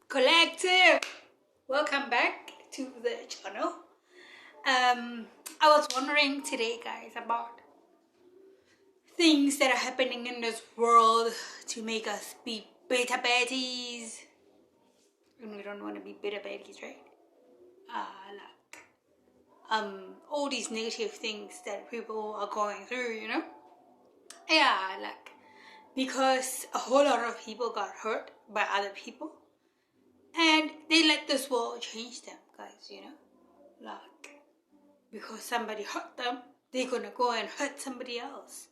Collective, welcome back to the channel. I was wondering today, guys, about things that are happening in this world to make us be bitter baddies. And we don't want to be bitter baddies, right? All these negative things that people are going through, because a whole lot of people got hurt by other people. And they let this world change them, guys, because somebody hurt them, they're gonna go and hurt somebody else.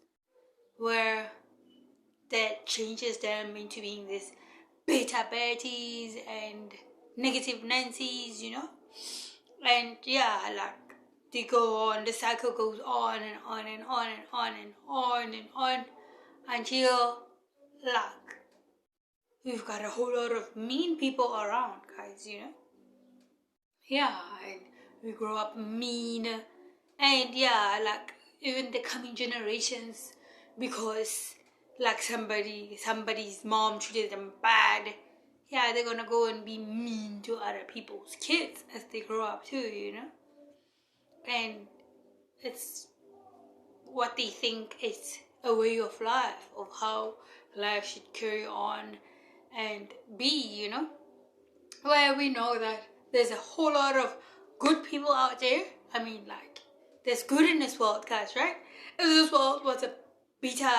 Where that changes them into being this bitter baddies and negative Nancy's, And they go on, the cycle goes on and on and on and on and on and on until, we've got a whole lot of mean people around, guys, and we grow up mean, and even the coming generations, because somebody's mom treated them bad, they're gonna go and be mean to other people's kids as they grow up too, and it's what they think is a way of life, of how life should carry on and be, where we know that there's a whole lot of good people out there. There's good in this world, guys, right? If this world was a bitter,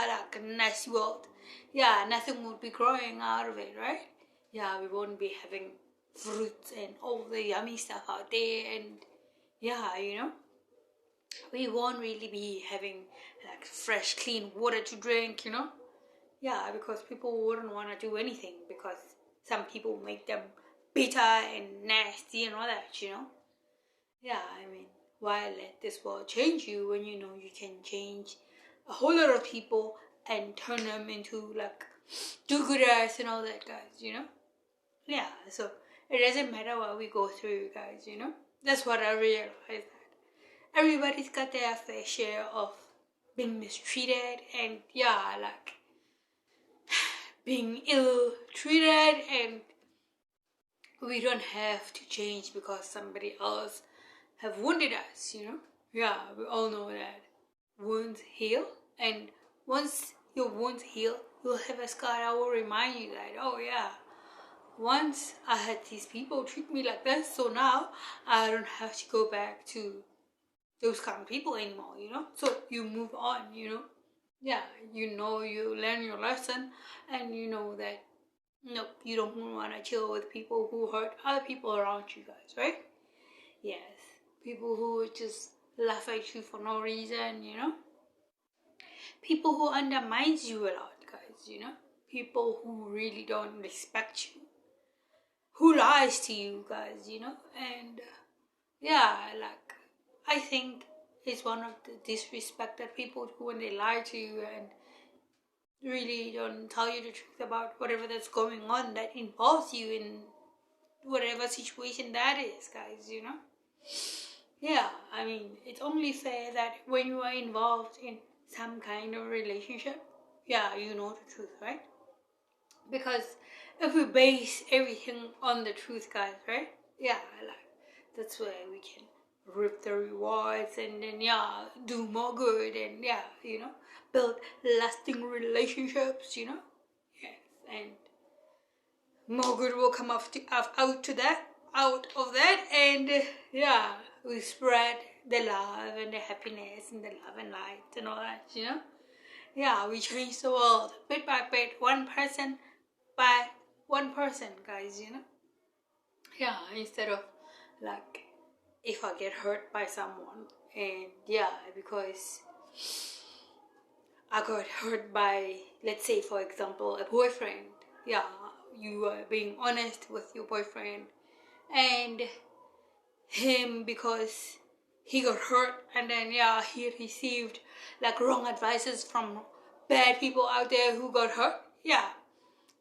nasty world, nothing would be growing out of it, right? We won't be having fruits and all the yummy stuff out there, and we won't really be having fresh, clean water to drink, because people wouldn't want to do anything, because some people make them bitter and nasty and all that, why let this world change you when you know you can change a whole lot of people and turn them into do-gooders and all that, guys, so it doesn't matter what we go through, guys, that's what I realized, that everybody's got their fair share of being mistreated and being ill-treated, and we don't have to change because somebody else have wounded us, we all know that wounds heal, and once your wounds heal, you'll have a scar that will remind you that, once I had these people treat me like this, so now I don't have to go back to those kind of people anymore, so you move on, you learn your lesson, and you know that no, you don't want to chill with people who hurt other people around you, guys, right? Yes, people who just laugh at you for no reason, people who undermines you a lot, guys, people who really don't respect you, who lies to you, guys, and I think it's one of the disrespect that people do when they lie to you and really don't tell you the truth about whatever that's going on that involves you in whatever situation that is, guys, it's only fair that when you are involved in some kind of relationship, you know the truth, right? Because if we base everything on the truth, guys, right? That's where we can reap the rewards and then do more good and build lasting relationships, yes, and more good will come out of that, and we spread the love and the happiness and the love and light and all that, we change the world bit by bit, one person by one person, guys, instead of if I get hurt by someone, and because I got hurt by, let's say for example, a boyfriend, you are being honest with your boyfriend, and him, because he got hurt, and then he received wrong advices from bad people out there who got hurt,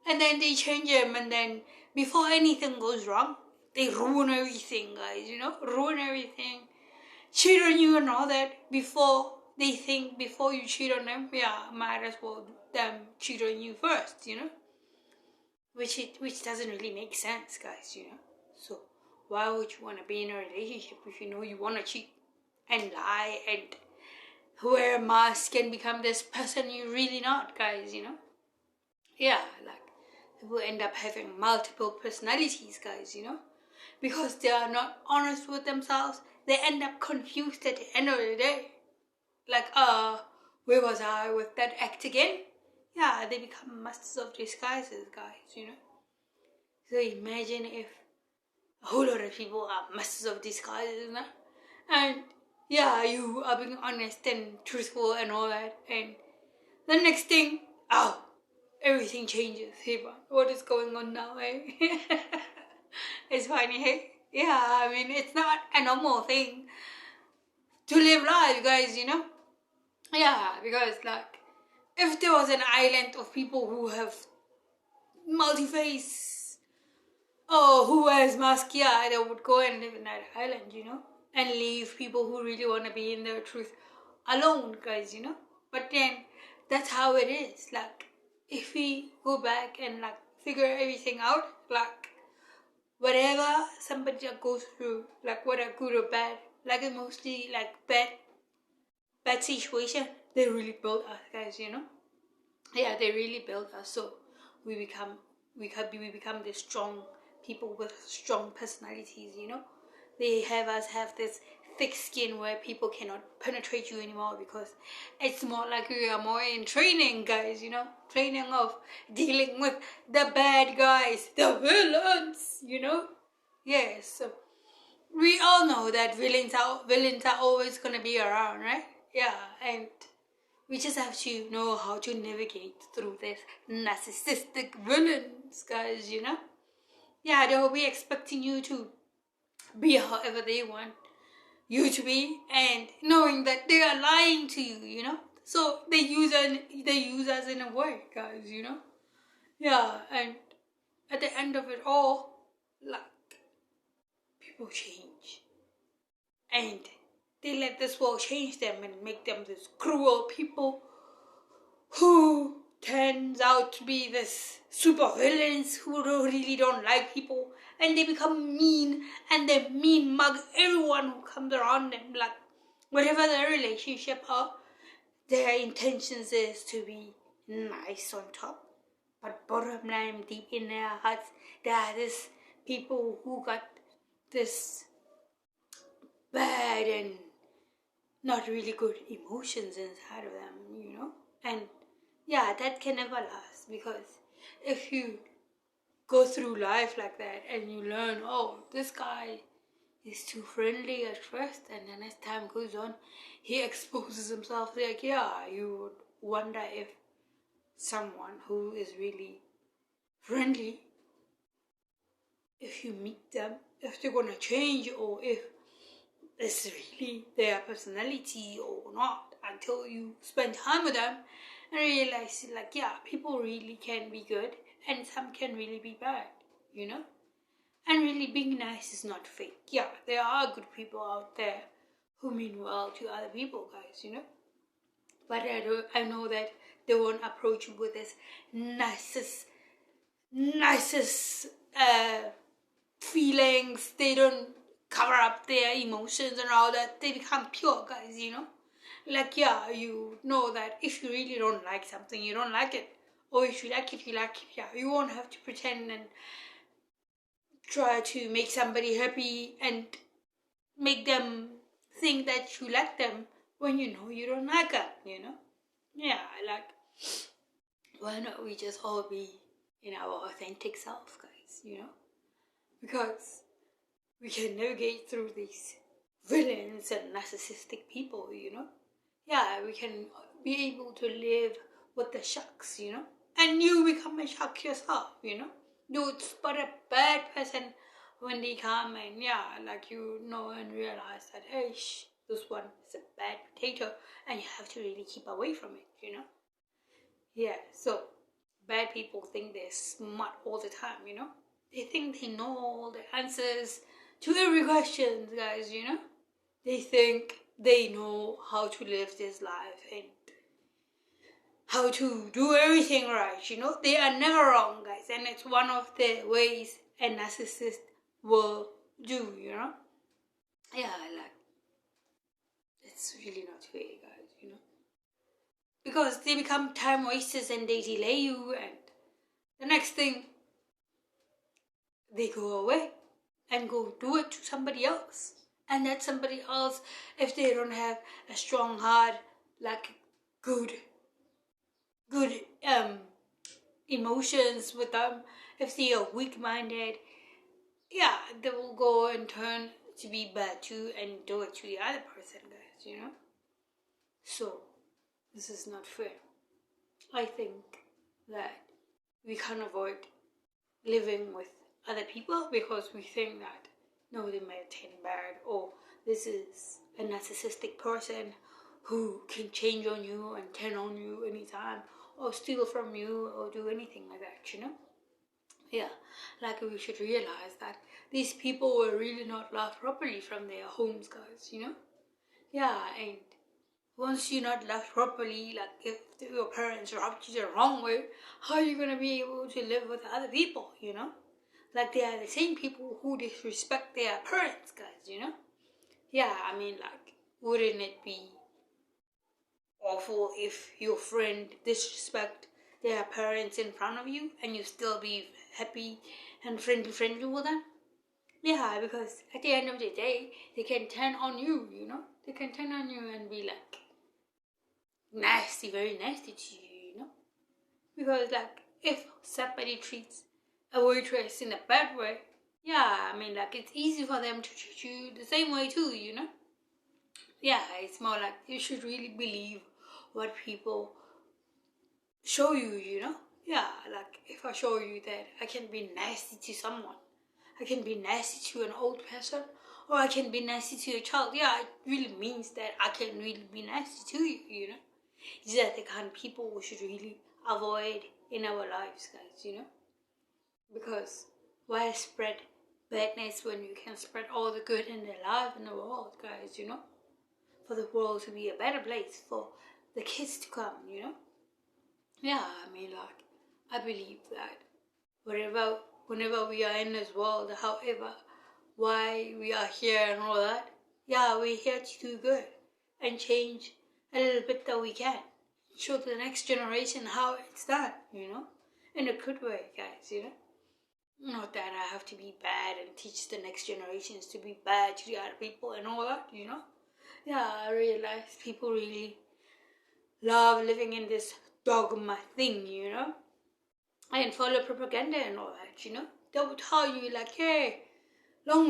and then they change him, and then before anything goes wrong, they ruin everything, guys, ruin everything, cheat on you and all that. Before you cheat on them, might as well them cheat on you first, which doesn't really make sense, guys, you know. So why would you want to be in a relationship if you know you want to cheat and lie and wear a mask and become this person you're really not, guys, you know? Yeah, like people end up having multiple personalities, guys, you know? Because they are not honest with themselves, they end up confused at the end of the day. Like, where was I with that act again? Yeah, they become masters of disguises, guys, you know? So imagine if a whole lot of people are masters of disguises, you know? And yeah, you are being honest and truthful and all that, and the next thing, everything changes. Hey, what is going on now, eh? It's funny, hey? Yeah, I mean, it's not a normal thing to live life, guys, you know? Yeah, because, like, if there was an island of people who have multi-face, or who wears mask, yeah, they would go and live in that island, you know? And leave people who really want to be in their truth alone, guys, you know? But then, that's how it is. Like, if we go back and, like, figure everything out, like, whatever somebody goes through, like, whether good or bad, like, it's mostly, like, bad situation, they really build us, guys, you know? Yeah, they really build us, so we become the strong people with strong personalities, you know? They have us have this thick skin where people cannot penetrate you anymore, because it's more like we are more in training, guys, you know? Training of dealing with the bad guys, the villains, you know? Yes, so we all know that villains are always gonna be around, right? Yeah, and we just have to know how to navigate through this narcissistic villains, guys, you know? Yeah, they will be expecting you to be however they want you to be, and knowing that they are lying to you, you know? So they use us in a way, guys, you know? Yeah, and at the end of it all, like, people change. And they let this world change them and make them this cruel people who turns out to be this super villains who really don't like people, and they become mean, and they mean mug everyone who comes around them. Like, whatever their relationship are, their intentions is to be nice on top, but bottom line, deep in their hearts, there are these people who got this bad and not really good emotions inside of them, you know? And yeah, that can never last, because if you go through life like that and you learn, oh, this guy is too friendly at first, and then as time goes on, he exposes himself, like, yeah, you would wonder if someone who is really friendly, if you meet them, if they're gonna change, or if it's really their personality or not, until you spend time with them and realize, like, yeah, people really can be good and some can really be bad, you know? And really being nice is not fake. Yeah, there are good people out there who mean well to other people, guys, you know? But I know that they won't approach you with this nicest feelings. They don't cover up their emotions and all that. They become pure, guys, you know? Like, yeah, you know that if you really don't like something, you don't like it. Or if you like it, you like it. Yeah, you won't have to pretend and try to make somebody happy and make them think that you like them when you know you don't like them, you know? Yeah, like, why not we just all be in our authentic self, guys, you know? Because we can navigate through these villains and narcissistic people, you know? Yeah, we can be able to live with the sharks, you know? And you become a shark yourself, you know? You spot a bad person when they come, and yeah, like, you know and realize that, hey, this one is a bad potato, and you have to really keep away from it, you know? Yeah, so bad people think they're smart all the time, you know? They think they know all the answers to every question, guys, you know? They think they know how to live this life, and how to do everything right, They are never wrong, guys, and it's one of the ways a narcissist will do, Yeah, like, it's really not fair, guys, Because they become time wasters and they delay you, and the next thing, they go away and go do it to somebody else. And that somebody else, if they don't have a strong heart, like good emotions with them, if they are weak-minded, yeah, they will go and turn to be bad too and do it to the other person, guys, So, this is not fair. I think that we can't avoid living with other people because we think that, no, they might turn bad, or this is a narcissistic person who can change on you and turn on you anytime, or steal from you, or do anything like that, Yeah, like we should realize that these people were really not loved properly from their homes, guys, Yeah, and once you're not loved properly, like if your parents rubbed you the wrong way, how are you going to be able to live with other people, Like they are the same people who disrespect their parents, guys, Yeah, I mean, like, wouldn't it be awful if your friend disrespect their parents in front of you and you still be happy and friendly with them? Yeah, because at the end of the day, they can turn on you, They can turn on you and be like nasty, very nasty to you, Because like if somebody treats a waitress in a bad way, yeah, I mean, like, it's easy for them to treat you the same way too, Yeah, it's more like you should really believe what people show you, Yeah, like if I show you that I can be nasty to someone, I can be nasty to an old person, or I can be nasty to a child, yeah, it really means that I can really be nasty to you, These are the kind of people we should really avoid in our lives, guys, Because why spread badness when you can spread all the good in the life in the world, guys, For the world to be a better place for the kids to come, Yeah, I mean, like, I believe that whenever we are in this world, however, why we are here and all that, yeah, we're here to do good and change a little bit that we can. Show the next generation how it's done, In a good way, guys, Not that I have to be bad and teach the next generations to be bad to the other people and all that, Yeah, I realize people really love living in this dogma thing, And follow propaganda and all that, They will tell you like, hey, long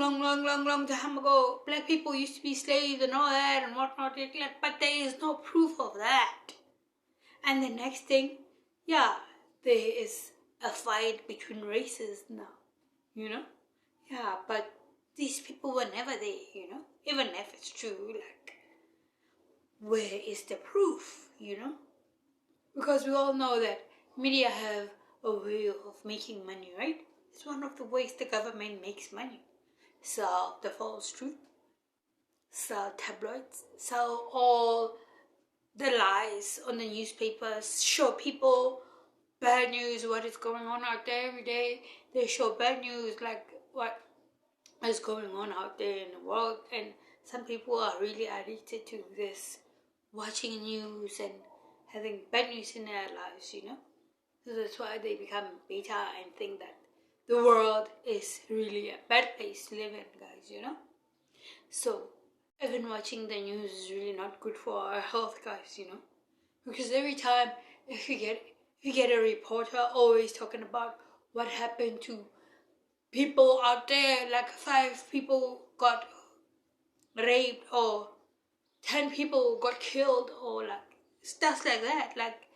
time ago, black people used to be slaves and all that and whatnot, but there is no proof of that. And the next thing, yeah, there is a fight between races now, Yeah, but these people were never there, Even if it's true, like, where is the proof, Because we all know that media have a way of making money, right? It's one of the ways the government makes money. Sell the false truth, sell tabloids, sell all the lies on the newspapers, show people bad news, what is going on out there every day. They show bad news, like what is going on out there in the world, and some people are really addicted to this, watching news and having bad news in their lives, So that's why they become beta and think that the world is really a bad place to live in, guys, So even watching the news is really not good for our health, guys, Because every time if you get a reporter always talking about what happened to people out there, like 5 people got raped or 10 people got killed or like stuff like that, like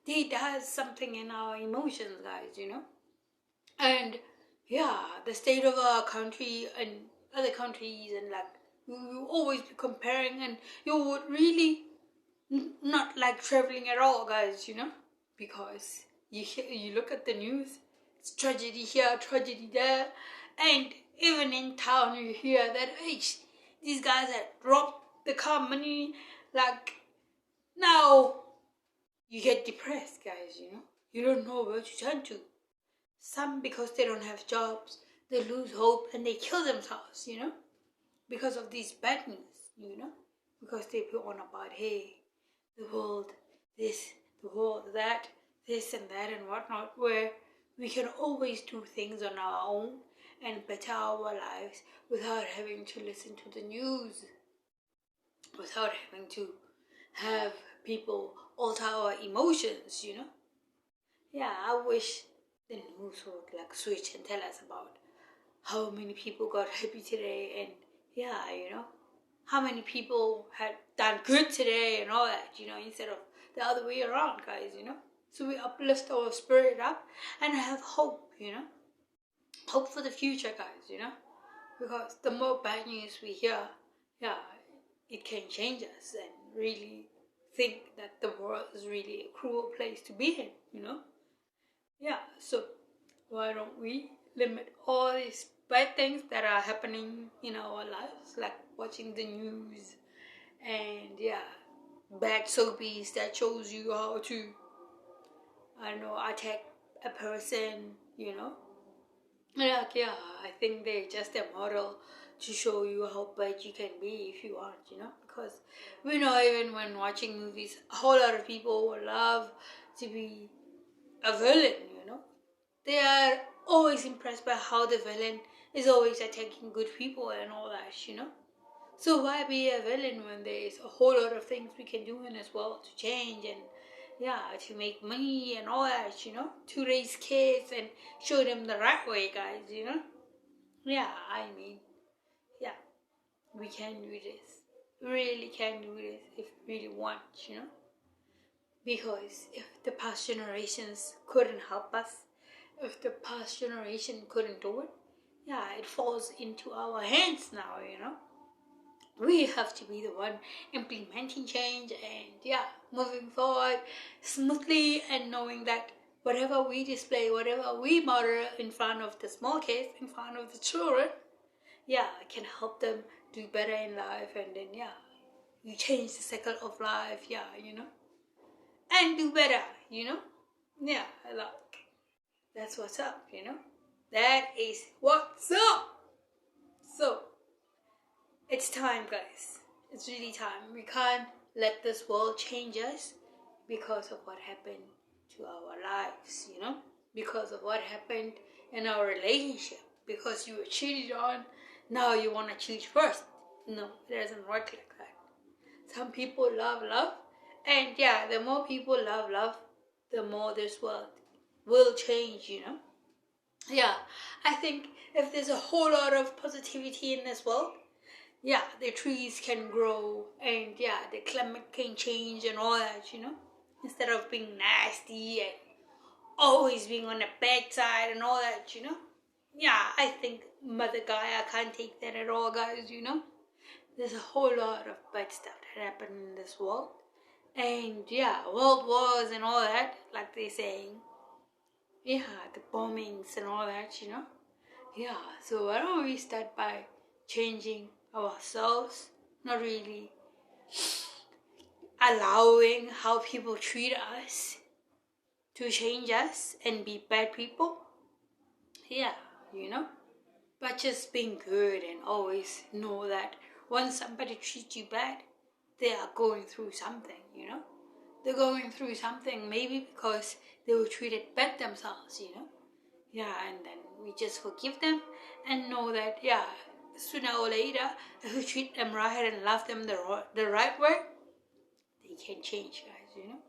they does something in our emotions, guys, And yeah, the state of our country and other countries, and like you always be comparing, and you would really not like traveling at all, guys, Because you look at the news, it's tragedy here, tragedy there, and even in town you hear that, hey, these guys have dropped the car money, like, now you get depressed, guys, you know. You don't know where to turn to. Some, because they don't have jobs, they lose hope and they kill themselves, you know, because of these bad news, you know, because they put on about, hey, the world, this, the world, that, this and that and whatnot, where we can always do things on our own and better our lives without having to listen to the news, without having to have people alter our emotions, you know. Yeah, I wish the news would like switch and tell us about how many people got happy today, and yeah, you know, how many people had done good today and all that, you know, instead of the other way around, guys, you know. So we uplift our spirit up and have hope, you know, hope for the future, guys, you know, because the more bad news we hear, yeah, it can change us and really think that the world is really a cruel place to be in, you know. Yeah, so why don't we limit all these bad things that are happening in our lives, like watching the news and yeah, bad soapies that shows you how to, I don't know, attack a person, you know. Like, yeah, I think they're just a model to show you how bad you can be if you want, you know. Because we know even when watching movies, a whole lot of people would love to be a villain, you know. They are always impressed by how the villain is always attacking good people and all that, you know. So why be a villain when there's a whole lot of things we can do in this world to change and yeah, to make money and all that, you know, to raise kids and show them the right way, guys, you know. Yeah, I mean, yeah, we can do this. We really can do this if we really want, you know. Because if the past generations couldn't help us, if the past generation couldn't do it, yeah, it falls into our hands now, you know. We have to be the one implementing change and yeah, moving forward smoothly and knowing that whatever we display, whatever we model in front of the small kids, in front of the children, yeah, can help them do better in life, and then yeah, you change the cycle of life, yeah, you know, and do better, you know. Yeah, like that's what's up, you know. That is what's up. So it's time, guys. It's really time. We can't let this world change us because of what happened to our lives, you know? Because of what happened in our relationship. Because you were cheated on, now you want to cheat first. No, it doesn't work like that. Some people love love, and yeah, the more people love love, the more this world will change, you know? Yeah, I think if there's a whole lot of positivity in this world, yeah, the trees can grow and yeah, the climate can change and all that, you know, instead of being nasty and always being on the bad side and all that, you know. Yeah, I think Mother Gaia can't take that at all, guys, you know. There's a whole lot of bad stuff that happened in this world. And yeah, world wars and all that, like they're saying. Yeah, the bombings and all that, you know. Yeah, so why don't we start by changing ourselves, not really allowing how people treat us to change us and be bad people? Yeah, you know, but just being good and always know that when somebody treats you bad, they are going through something, you know. They're going through something maybe because they were treated bad themselves, you know. Yeah, and then we just forgive them and know that, yeah, sooner or later, if we treat them right and love them the right way, they can change, guys, you know.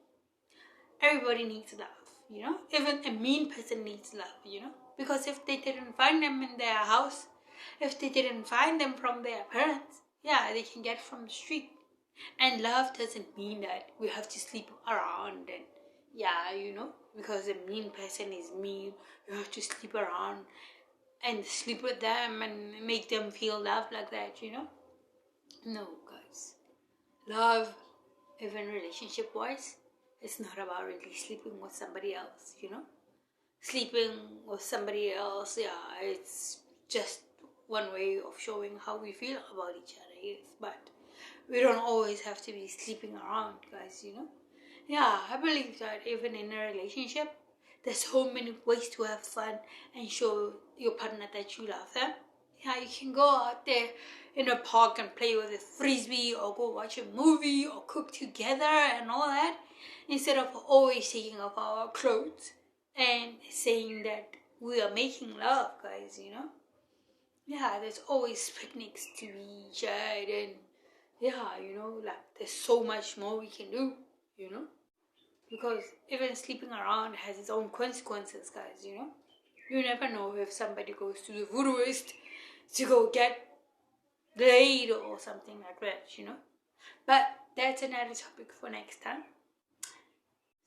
Everybody needs love, you know. Even a mean person needs love, you know. Because if they didn't find them in their house, if they didn't find them from their parents, yeah, they can get from the street. And love doesn't mean that we have to sleep around and yeah, you know, because a mean person is mean, you have to sleep around and sleep with them and make them feel loved like that, you know. No, guys. Love, even relationship wise, it's not about really sleeping with somebody else, you know. Sleeping with somebody else, yeah, it's just one way of showing how we feel about each other, yes, but we don't always have to be sleeping around, guys, you know. Yeah, I believe that even in a relationship, there's so many ways to have fun and show your partner that you love them. Yeah, you can go out there in a park and play with a frisbee, or go watch a movie, or cook together and all that, instead of always taking off our clothes and saying that we are making love, guys, you know? Yeah, there's always picnics to be shared, and yeah, you know, like there's so much more we can do, you know? Because even sleeping around has its own consequences, guys, you know? You never know if somebody goes to the voodooist to go get laid or something like that, you know? But that's another topic for next time.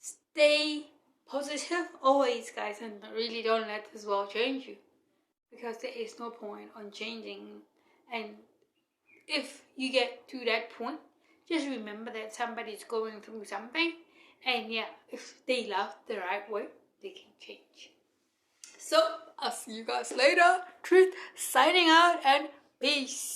Stay positive always, guys, and really don't let this world change you. Because there is no point on changing. And if you get to that point, just remember that somebody's going through something. And yeah, if they love the right way, they can change. So, I'll see you guys later. Truth signing out, and peace.